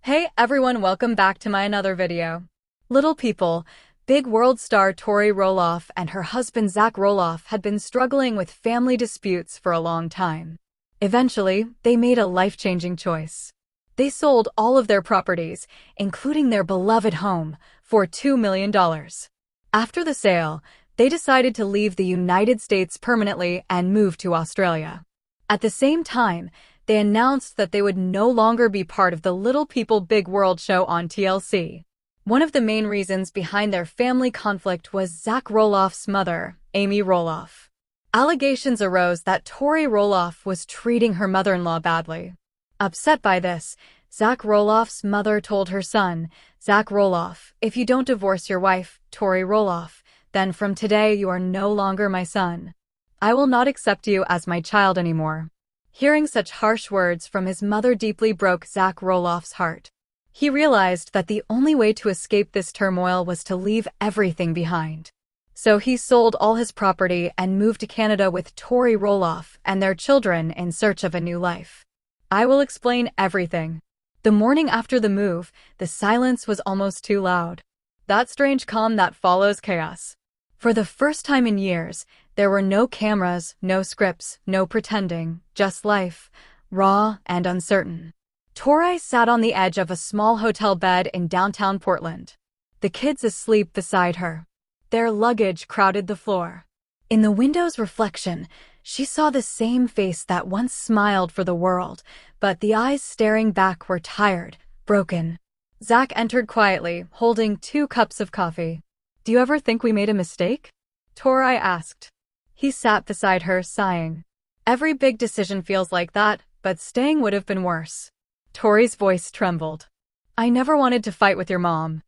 Hey everyone, welcome back to my another video. Little people, big world star Tori Roloff and her husband Zach Roloff had been struggling with family disputes for a long time. Eventually, they made a life-changing choice. They sold all of their properties, including their beloved home, for $2 million. After the sale, they decided to leave the United States permanently and move to Australia. At the same time, they announced that they would no longer be part of the Little People Big World show on TLC. One of the main reasons behind their family conflict was Zach Roloff's mother, Amy Roloff. Allegations arose that Tori Roloff was treating her mother-in-law badly. Upset by this, Zach Roloff's mother told her son, Zach Roloff, if you don't divorce your wife, Tori Roloff, then from today you are no longer my son. I will not accept you as my child anymore. Hearing such harsh words from his mother deeply broke Zach Roloff's heart. He realized that the only way to escape this turmoil was to leave everything behind. So he sold all his property and moved to Canada with Tori Roloff and their children in search of a new life. I will explain everything. The morning after the move, the silence was almost too loud. That strange calm that follows chaos. For the first time in years, there were no cameras, no scripts, no pretending, just life, raw and uncertain. Tori sat on the edge of a small hotel bed in downtown Portland. The kids asleep beside her. Their luggage crowded the floor. In the window's reflection, she saw the same face that once smiled for the world, but the eyes staring back were tired, broken. Zach entered quietly, holding 2 cups of coffee. Do you ever think we made a mistake? Tori asked. He sat beside her, sighing. Every big decision feels like that, but staying would have been worse. Tori's voice trembled. I never wanted to fight with your mom.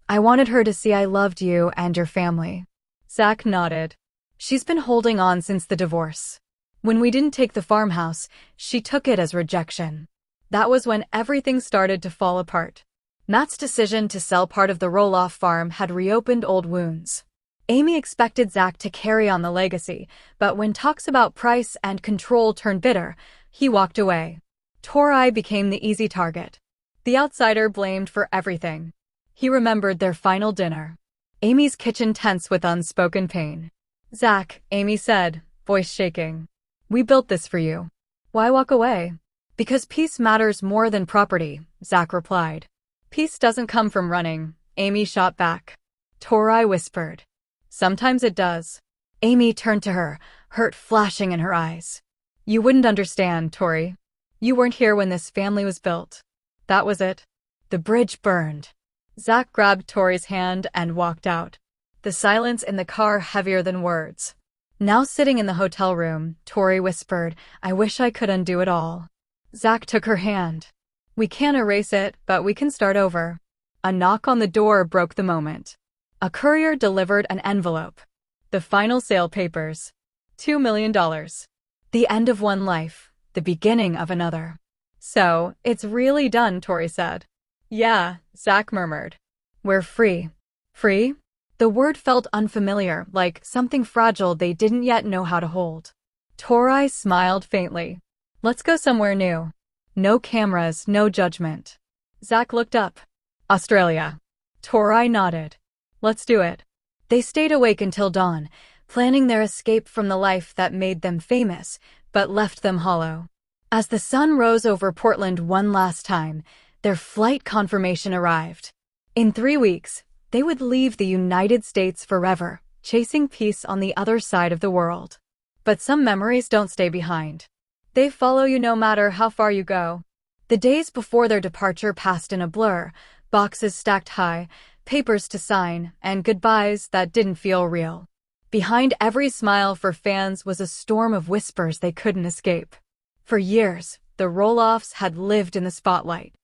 I wanted her to see I loved you and your family. Zach nodded. She's been holding on since the divorce. When we didn't take the farmhouse, she took it as rejection. That was when everything started to fall apart. Matt's decision to sell part of the Roloff farm had reopened old wounds. Amy expected Zach to carry on the legacy, but when talks about price and control turned bitter, he walked away. Tori became the easy target. The outsider blamed for everything. He remembered their final dinner. Amy's kitchen tense with unspoken pain. Zach, Amy said, voice shaking. We built this for you. Why walk away? Because peace matters more than property, Zach replied. Peace doesn't come from running, Amy shot back. Tori whispered. Sometimes it does. Amy turned to her, hurt flashing in her eyes. You wouldn't understand, Tori. You weren't here when this family was built. That was it. The bridge burned. Zach grabbed Tori's hand and walked out. The silence in the car heavier than words. Now sitting in the hotel room, Tori whispered, I wish I could undo it all. Zach took her hand. We can't erase it, but we can start over. A knock on the door broke the moment. A courier delivered an envelope. The final sale papers. $2 million. The end of one life, the beginning of another. So, it's really done, Tori said. Yeah, Zach murmured. We're free. Free? The word felt unfamiliar, like something fragile they didn't yet know how to hold. Tori smiled faintly. Let's go somewhere new. No cameras, no judgment. Zach looked up. Australia. Tori nodded. Let's do it. They stayed awake until dawn, planning their escape from the life that made them famous, but left them hollow. As the sun rose over Portland one last time, their flight confirmation arrived. In 3 weeks, they would leave the United States forever, chasing peace on the other side of the world. But some memories don't stay behind. They follow you no matter how far you go. The days before their departure passed in a blur, boxes stacked high, papers to sign, and goodbyes that didn't feel real. Behind every smile for fans was a storm of whispers they couldn't escape. For years, the Roloffs had lived in the spotlight.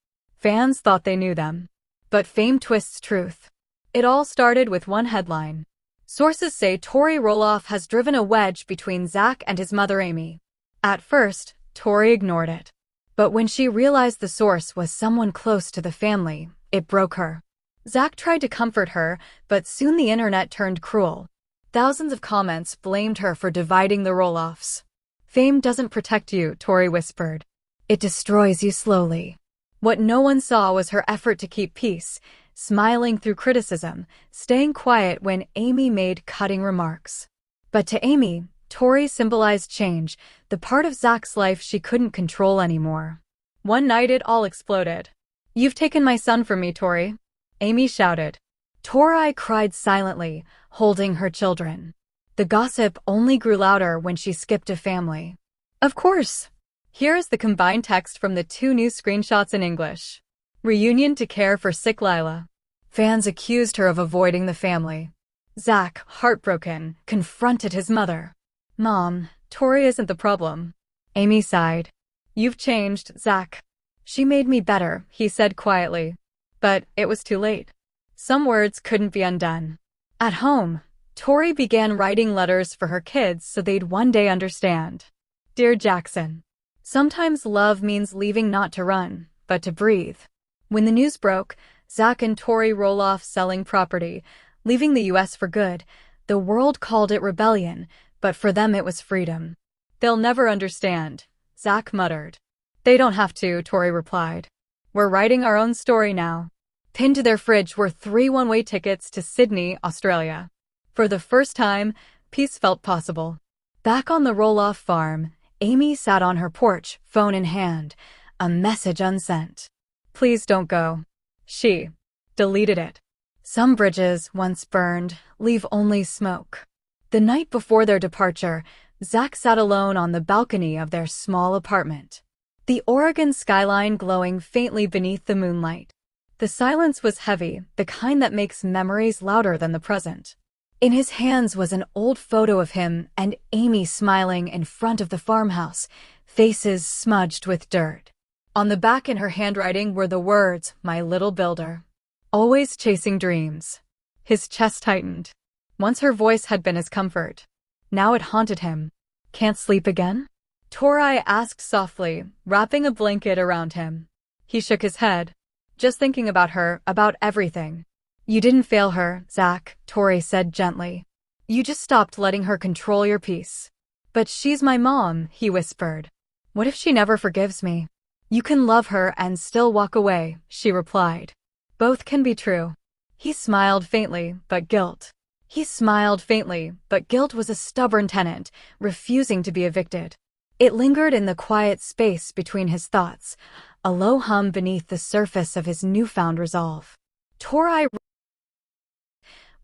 Fans thought they knew them. But fame twists truth. It all started with one headline. Sources say Tori Roloff has driven a wedge between Zach and his mother Amy. At first, Tori ignored it. But when she realized the source was someone close to the family, it broke her. Zach tried to comfort her, but soon the internet turned cruel. Thousands of comments blamed her for dividing the Roloffs. Fame doesn't protect you, Tori whispered. It destroys you slowly. What no one saw was her effort to keep peace, smiling through criticism, staying quiet when Amy made cutting remarks. But to Amy, Tori symbolized change, the part of Zach's life she couldn't control anymore. One night it all exploded. "You've taken my son from me, Tori," Amy shouted. Tori cried silently, holding her children. The gossip only grew louder when she skipped a family. Of course. Here is the combined text from the 2 new screenshots in English. Reunion to care for sick Lila. Fans accused her of avoiding the family. Zach, heartbroken, confronted his mother. "Mom, Tori isn't the problem." Amy sighed. "You've changed, Zach." "She made me better," he said quietly. But it was too late. Some words couldn't be undone. At home, Tori began writing letters for her kids so they'd one day understand. "Dear Jackson, sometimes love means leaving not to run, but to breathe." When the news broke, Zach and Tori roll off selling property, leaving the US for good. The world called it rebellion, but for them it was freedom. "They'll never understand," Zach muttered. "They don't have to," Tori replied. "We're writing our own story now." Pinned to their fridge were 3 one-way tickets to Sydney, Australia. For the first time, peace felt possible. Back on the roll-off farm, Amy sat on her porch, phone in hand, a message unsent. "Please don't go." She deleted it. Some bridges, once burned, leave only smoke. The night before their departure, Zach sat alone on the balcony of their small apartment. The Oregon skyline glowing faintly beneath the moonlight. The silence was heavy, the kind that makes memories louder than the present. In his hands was an old photo of him and Amy smiling in front of the farmhouse, faces smudged with dirt. On the back in her handwriting were the words, "My little builder." Always chasing dreams. His chest tightened. Once her voice had been his comfort. Now it haunted him. "Can't sleep again?" Tori asked softly, wrapping a blanket around him. He shook his head. "Just thinking about her, about everything." "You didn't fail her, Zach," Tori said gently. "You just stopped letting her control your peace." "But she's my mom," he whispered. "What if she never forgives me?" "You can love her and still walk away," she replied. "Both can be true." He smiled faintly, but guilt was a stubborn tenant, refusing to be evicted. It lingered in the quiet space between his thoughts, a low hum beneath the surface of his newfound resolve. Tori,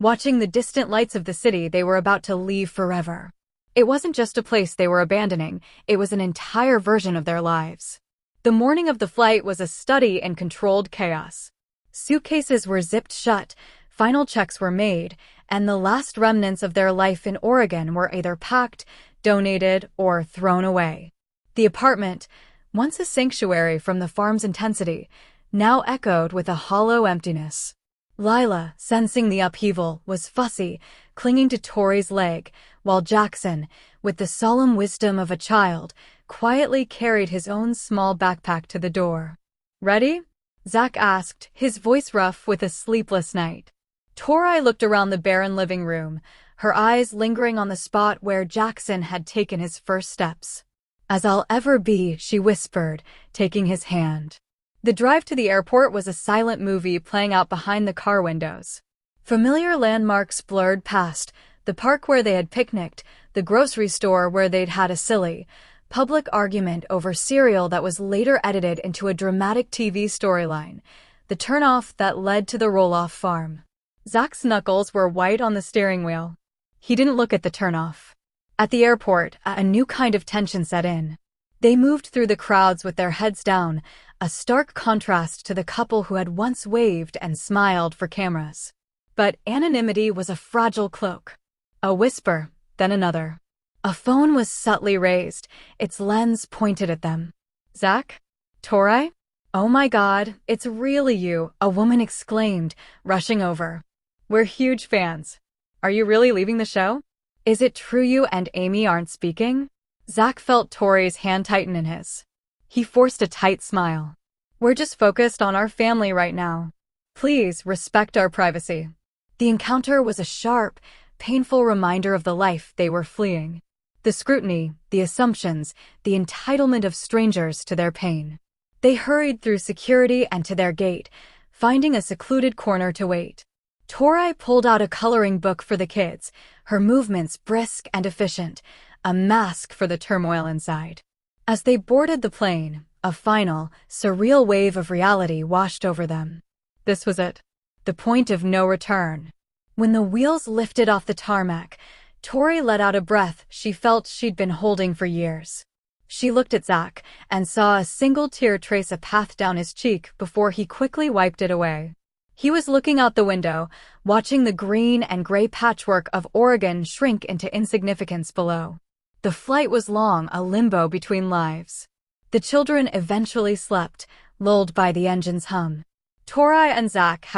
watching the distant lights of the city they were about to leave forever. It wasn't just a place they were abandoning, it was an entire version of their lives. The morning of the flight was a study in controlled chaos. Suitcases were zipped shut, final checks were made, and the last remnants of their life in Oregon were either packed, donated, or thrown away. The apartment, once a sanctuary from the farm's intensity, now echoed with a hollow emptiness. Lila, sensing the upheaval, was fussy, clinging to Tori's leg, while Jackson, with the solemn wisdom of a child, quietly carried his own small backpack to the door. "Ready?" Zach asked, his voice rough with a sleepless night. Tori looked around the barren living room, her eyes lingering on the spot where Jackson had taken his first steps. "As I'll ever be," she whispered, taking his hand. The drive to the airport was a silent movie playing out behind the car windows. Familiar landmarks blurred past, the park where they had picnicked, the grocery store where they'd had a silly, public argument over cereal that was later edited into a dramatic TV storyline, the turnoff that led to the roll-off farm. Zach's knuckles were white on the steering wheel. He didn't look at the turnoff. At the airport, a new kind of tension set in. They moved through the crowds with their heads down, a stark contrast to the couple who had once waved and smiled for cameras. But anonymity was a fragile cloak. A whisper, then another. A phone was subtly raised, its lens pointed at them. "Zach? Tori? Oh my God, it's really you," a woman exclaimed, rushing over. "We're huge fans. Are you really leaving the show? Is it true you and Amy aren't speaking?" Zach felt Tori's hand tighten in his. He forced a tight smile. "We're just focused on our family right now. Please respect our privacy." The encounter was a sharp, painful reminder of the life they were fleeing. The scrutiny, the assumptions, the entitlement of strangers to their pain. They hurried through security and to their gate, finding a secluded corner to wait. Tori pulled out a coloring book for the kids, her movements brisk and efficient, a mask for the turmoil inside. As they boarded the plane, a final, surreal wave of reality washed over them. This was it. The point of no return. When the wheels lifted off the tarmac, Tori let out a breath she felt she'd been holding for years. She looked at Zach and saw a single tear trace a path down his cheek before he quickly wiped it away. He was looking out the window, watching the green and gray patchwork of Oregon shrink into insignificance below. The flight was long, a limbo between lives. The children eventually slept, lulled by the engine's hum. Tori and Zach,